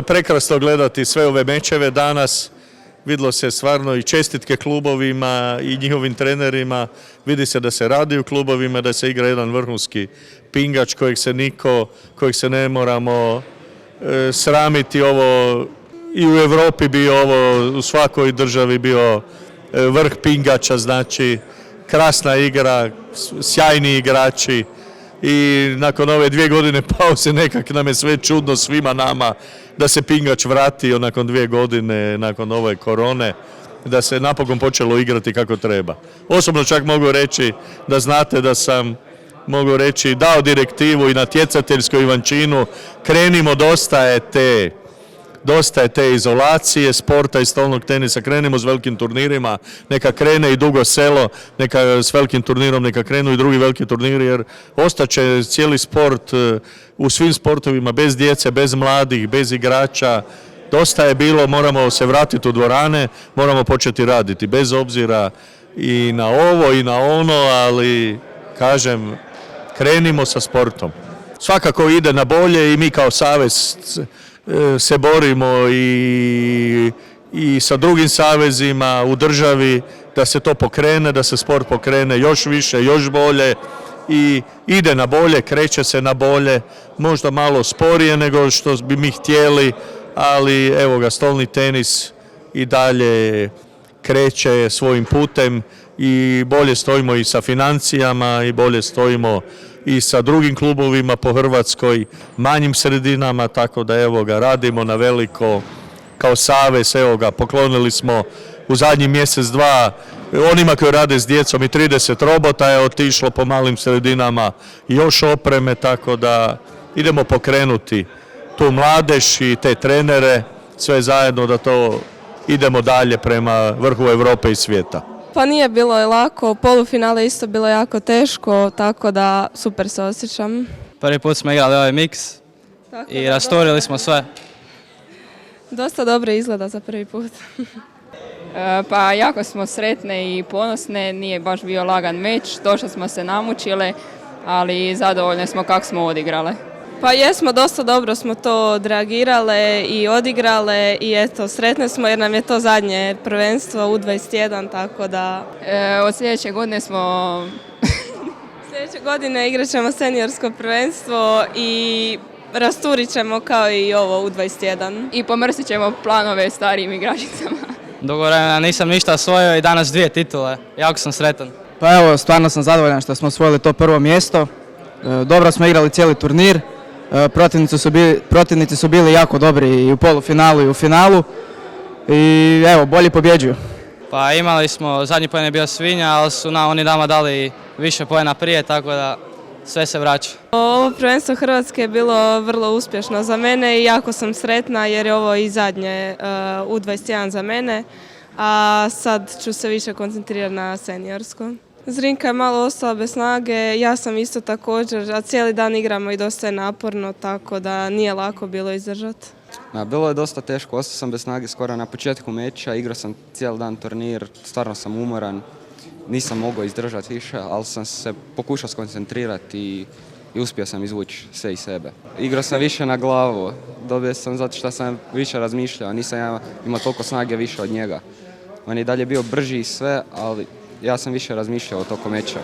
je prekrasno gledati sve ove mečeve danas. Vidjelo se stvarno i čestitke klubovima i njihovim trenerima. Vidi se da se radi u klubovima, da se igra jedan vrhunski pingač kojeg se ne moramo sramiti. Ovo i u Europi bio ovo, u svakoj državi bio vrh pingača, znači krasna igra, sjajni igrači. I nakon ove 2 godine pauze nekak nam je sve čudno svima nama da se pingač vratio nakon 2 godine, nakon ove korone, da se napokon počelo igrati kako treba. Osobno čak mogu reći da znate da sam, mogu reći, dao direktivu i natjecateljskoj Ivančinu, krenimo, dosta je te izolacije, sporta i stolnog tenisa, krenimo s velikim turnirima, neka krene i Dugo Selo, neka s velikim turnirom, neka krenu i drugi veliki turniri, jer ostaće cijeli sport u svim sportovima bez djece, bez mladih, bez igrača. Dosta je bilo, moramo se vratiti u dvorane, moramo početi raditi, bez obzira i na ovo i na ono, ali kažem, krenimo sa sportom. Svakako ide na bolje i mi kao savez se borimo i sa drugim savezima u državi da se to pokrene, da se sport pokrene još više, još bolje i ide na bolje, kreće se na bolje, možda malo sporije nego što bi mi htjeli, ali evo ga, stolni tenis i dalje kreće svojim putem i bolje stojimo i sa financijama i bolje stojimo i sa drugim klubovima po Hrvatskoj, manjim sredinama, tako da evo ga, radimo na veliko kao savez, evo ga, poklonili smo u zadnjih mjesec, 2 onima koji rade s djecom i 30 robota je otišlo po malim sredinama i još opreme, tako da idemo pokrenuti tu mladež i te trenere, sve zajedno da to idemo dalje prema vrhu Europe i svijeta. Pa nije bilo lako, polufinale isto bilo jako teško, tako da super se osjećam. Prvi put smo igrali ovaj miks i rasturili smo sve. Dosta dobro izgleda za prvi put. Pa jako smo sretne i ponosne, nije baš bio lagan meč, došli smo se namučile, ali zadovoljne smo kako smo odigrale. Pa jesmo, dosta dobro smo to odreagirale i odigrale i eto, sretne smo jer nam je to zadnje prvenstvo U21, tako da... Od sljedeće godine smo... Sljedeće godine igrat ćemo seniorsko prvenstvo i rasturit ćemo kao i ovo U21. I pomrsit ćemo planove starijim igračicama. Dugo vremena nisam ništa osvojio i danas 2 titule, jako sam sretan. Pa evo, stvarno sam zadovoljan što smo osvojili to prvo mjesto. Dobro smo igrali cijeli turnir. Protivnici su bili jako dobri i u polufinalu i u finalu i evo, bolji pobjeđuju. Pa imali smo, zadnji poen je bio Svinja, ali su oni nama dali više poena prije, tako da sve se vraća. Ovo prvenstvo Hrvatske je bilo vrlo uspješno za mene i jako sam sretna jer je ovo i zadnje U21 za mene, a sad ću se više koncentrirati na seniorsko. Zrinka je malo ostala bez snage, ja sam isto također, a cijeli dan igramo i dosta je naporno, tako da nije lako bilo izdržati. Bilo je dosta teško, ostao sam bez snage skoro na početku meča, igrao sam cijeli dan turnir, stvarno sam umoran, nisam mogao izdržati više, ali sam se pokušao skoncentrirati i uspio sam izvući sve iz sebe. Igrao sam više na glavu, dobio sam zato što sam više razmišljao, nisam ja imao toliko snage više od njega. On je dalje bio brži i sve, ali ja sam više razmišljao o toku meča.